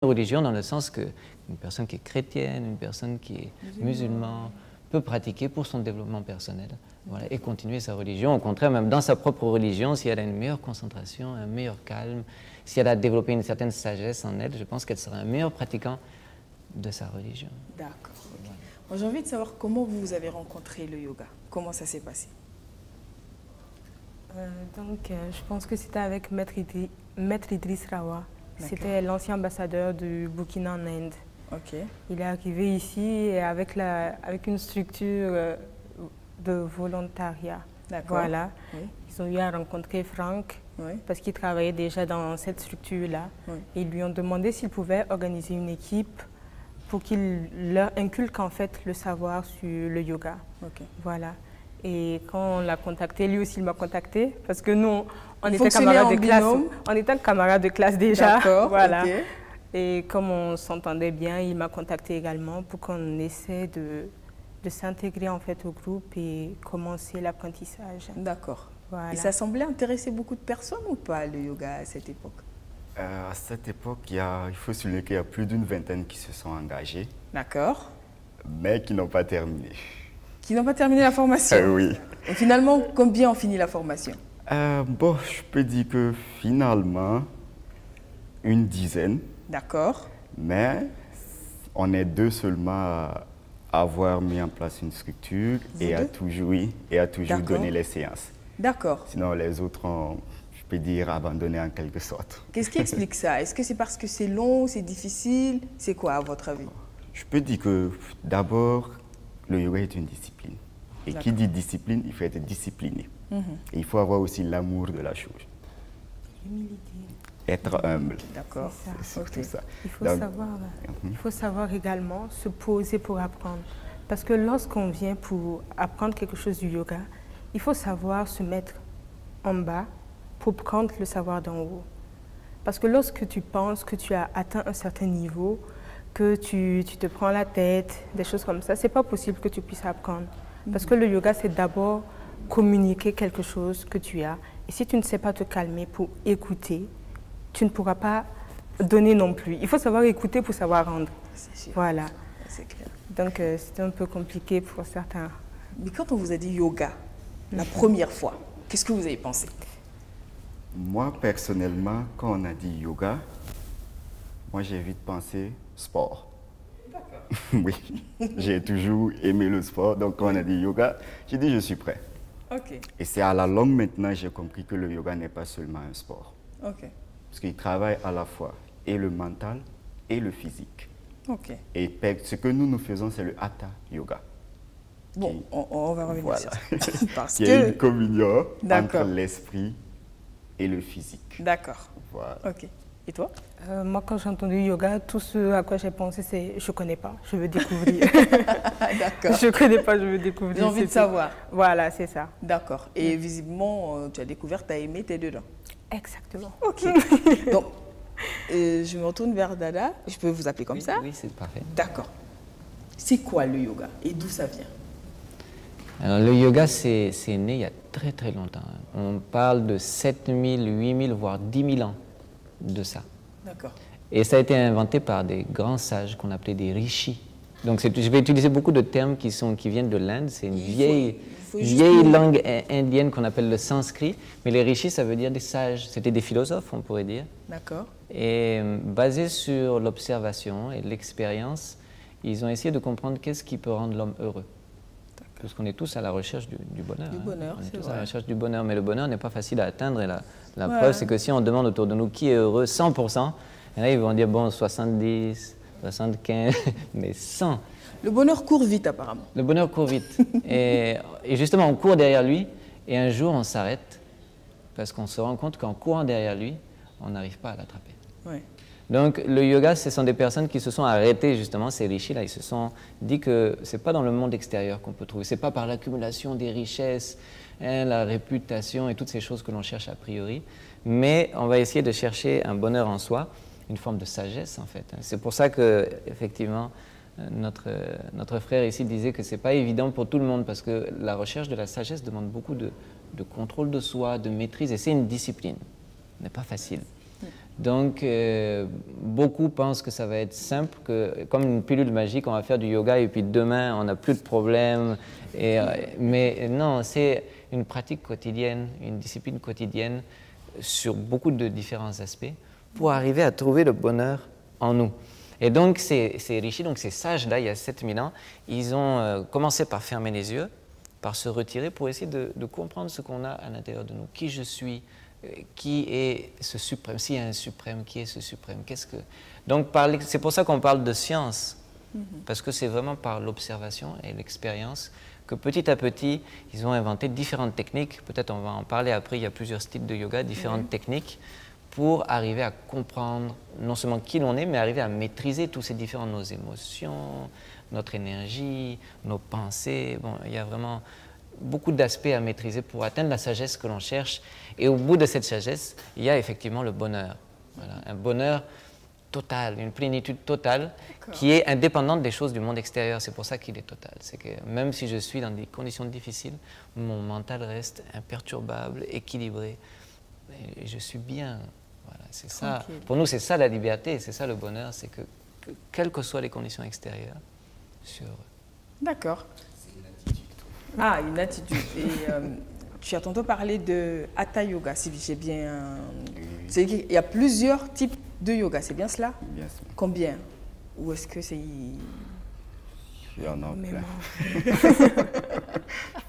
religion dans le sens que une personne qui est chrétienne, une personne qui est musulmane peut pratiquer pour son développement personnel, voilà, et continuer sa religion. Au contraire, même dans sa propre religion, si elle a une meilleure concentration, un meilleur calme, si elle a développé une certaine sagesse en elle, je pense qu'elle sera un meilleur pratiquant de sa religion. D'accord. Okay. Moi, j'ai envie de savoir comment vous avez rencontré le yoga. Comment ça s'est passé? Je pense que c'était avec Maître Idriss Rawa. C'était l'ancien ambassadeur du Burkina en Inde. Okay. Il est arrivé ici avec une structure de volontariat. Voilà. Oui. Ils ont eu à rencontrer Franck parce qu'il travaillait déjà dans cette structure-là. Ils lui ont demandé s'il pouvait organiser une équipe pour qu'il leur inculque en fait le savoir sur le yoga. Voilà. Et quand on l'a contacté, lui aussi il m'a contacté parce que nous, on était camarades de classe. On était camarades de classe déjà. Voilà. Okay. Et comme on s'entendait bien, il m'a contacté également pour qu'on essaie de s'intégrer en fait au groupe et commencer l'apprentissage. D'accord. Voilà. Et ça semblait intéresser beaucoup de personnes ou pas, le yoga, à cette époque? À cette époque, il faut souligner qu'il y a plus d'une vingtaine qui se sont engagés. D'accord. Mais qui n'ont pas terminé. Qui n'ont pas terminé la formation? Oui. Et finalement, combien ont fini la formation? Bon, je peux dire que finalement, une dizaine. D'accord. Mais on est deux seulement à avoir mis en place une structure et à toujours donner les séances. D'accord. Sinon, les autres ont, je peux dire, abandonné en quelque sorte. Qu'est-ce qui explique ça? Est-ce que c'est parce que c'est long, c'est difficile? C'est quoi, à votre avis? Je peux dire que d'abord, le yoga est une discipline. Et qui dit discipline, il faut être discipliné. Et il faut avoir aussi l'amour de la chose. L'humilité. Être humble. D'accord. C'est surtout ça. Il faut savoir également se poser pour apprendre. Parce que lorsqu'on vient pour apprendre quelque chose du yoga, il faut savoir se mettre en bas pour prendre le savoir d'en haut. Parce que lorsque tu penses que tu as atteint un certain niveau, que tu te prends la tête, des choses comme ça, c'est pas possible que tu puisses apprendre. Parce que le yoga, c'est d'abord communiquer quelque chose que tu as. Et si tu ne sais pas te calmer pour écouter, tu ne pourras pas donner non plus. Il faut savoir écouter pour savoir rendre. C'est sûr. Voilà. C'est clair. Donc, c'était un peu compliqué pour certains. Mais quand on vous a dit yoga, la première fois, qu'est-ce que vous avez pensé? Moi, personnellement, quand on a dit yoga, moi, j'ai vite pensé sport. D'accord. Oui, j'ai toujours aimé le sport. Donc, quand on a dit yoga, j'ai dit je suis prêt. Ok. Et c'est à la longue maintenant j'ai compris que le yoga n'est pas seulement un sport. Ok. Parce qu'il travaille à la fois et le mental et le physique. Ok. Et ce que nous faisons, c'est le hatha yoga. Bon, on va revenir sur ça. Parce qu'il y a une communion entre l'esprit et le physique. D'accord. Voilà. Ok. Et toi? Moi, quand j'ai entendu yoga, tout ce à quoi j'ai pensé, c'est je ne connais pas, je veux découvrir. D'accord. Je ne connais pas, je veux découvrir. J'ai envie de savoir. Voilà, c'est ça. D'accord. Et visiblement, tu as découvert, tu as aimé, tu es dedans. Exactement. Ok. Donc, je me retourne vers Dada. Je peux vous appeler comme ça? Oui, c'est parfait. D'accord. C'est quoi le yoga et d'où ça vient? Alors, le yoga, c'est né il y a très très longtemps. On parle de 7000, 8000, voire 10 000 ans de ça. D'accord. Et ça a été inventé par des grands sages qu'on appelait des rishis. Donc je vais utiliser beaucoup de termes qui viennent de l'Inde. C'est une vieille langue indienne qu'on appelle le sanskrit. Mais les rishis, ça veut dire des sages. C'était des philosophes, on pourrait dire. D'accord. Et basés sur l'observation et l'expérience, ils ont essayé de comprendre qu'est-ce qui peut rendre l'homme heureux. Parce qu'on est tous à la recherche du bonheur. Du bonheur, on est tous vrai. à la recherche du bonheur, mais le bonheur n'est pas facile à atteindre. Et la preuve, c'est que si on demande autour de nous qui est heureux, 100%, et là, ils vont dire, bon, 70, 75, mais 100. Le bonheur court vite, apparemment. Le bonheur court vite. et justement, on court derrière lui, et un jour, on s'arrête, parce qu'on se rend compte qu'en courant derrière lui, on n'arrive pas à l'attraper. Ouais. Donc, le yoga, ce sont des personnes qui se sont arrêtées, justement, ces rishis-là, ils se sont dit que ce n'est pas dans le monde extérieur qu'on peut trouver, ce n'est pas par l'accumulation des richesses, la réputation et toutes ces choses que l'on cherche a priori, mais on va essayer de chercher un bonheur en soi, une forme de sagesse, en fait. C'est pour ça que, effectivement, notre frère ici disait que ce n'est pas évident pour tout le monde, parce que la recherche de la sagesse demande beaucoup de contrôle de soi, de maîtrise, et c'est une discipline. Ce n'est pas facile. Donc, beaucoup pensent que ça va être simple, que comme une pilule magique, on va faire du yoga et puis demain, on n'a plus de problème. Mais non, c'est une pratique quotidienne, une discipline quotidienne sur beaucoup de différents aspects pour arriver à trouver le bonheur en nous. Et donc, ces rishis, donc ces sages-là, il y a 7000 ans, ils ont commencé par fermer les yeux, par se retirer pour essayer de comprendre ce qu'on a à l'intérieur de nous, qui je suis, qui est ce suprême, s'il y a un suprême, qui est ce suprême, qu'est-ce que... Donc, c'est pour ça qu'on parle de science, parce que c'est vraiment par l'observation et l'expérience que petit à petit, ils ont inventé différentes techniques, peut-être on va en parler après, il y a plusieurs styles de yoga, différentes techniques, pour arriver à comprendre non seulement qui l'on est, mais arriver à maîtriser tous ces différents, nos émotions, notre énergie, nos pensées. Bon, il y a vraiment beaucoup d'aspects à maîtriser pour atteindre la sagesse que l'on cherche. Et au bout de cette sagesse, il y a effectivement le bonheur. Voilà, un bonheur total, une plénitude totale qui est indépendante des choses du monde extérieur. C'est pour ça qu'il est total. C'est que même si je suis dans des conditions difficiles, mon mental reste imperturbable, équilibré. Et je suis bien. Voilà, c'est ça. Pour nous, c'est ça la liberté, c'est ça le bonheur, c'est que quelles que soient les conditions extérieures, D'accord. C'est une attitude. Ah, une attitude. Et tu as tantôt parlé de Hatha Yoga, si j'ai bien... Il y a plusieurs types de yoga, c'est bien cela? Bien sûr. Combien? Ou est-ce que c'est... Il y en a plein. Je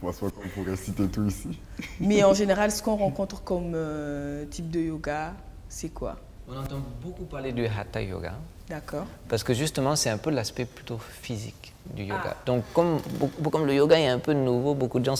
pense pas qu'on pourrait citer tout ici. Mais en général, ce qu'on rencontre comme type de yoga, c'est quoi? On entend beaucoup parler du Hatha Yoga. D'accord. Parce que justement, c'est un peu l'aspect plutôt physique du yoga. Donc, comme le yoga est un peu nouveau, beaucoup de gens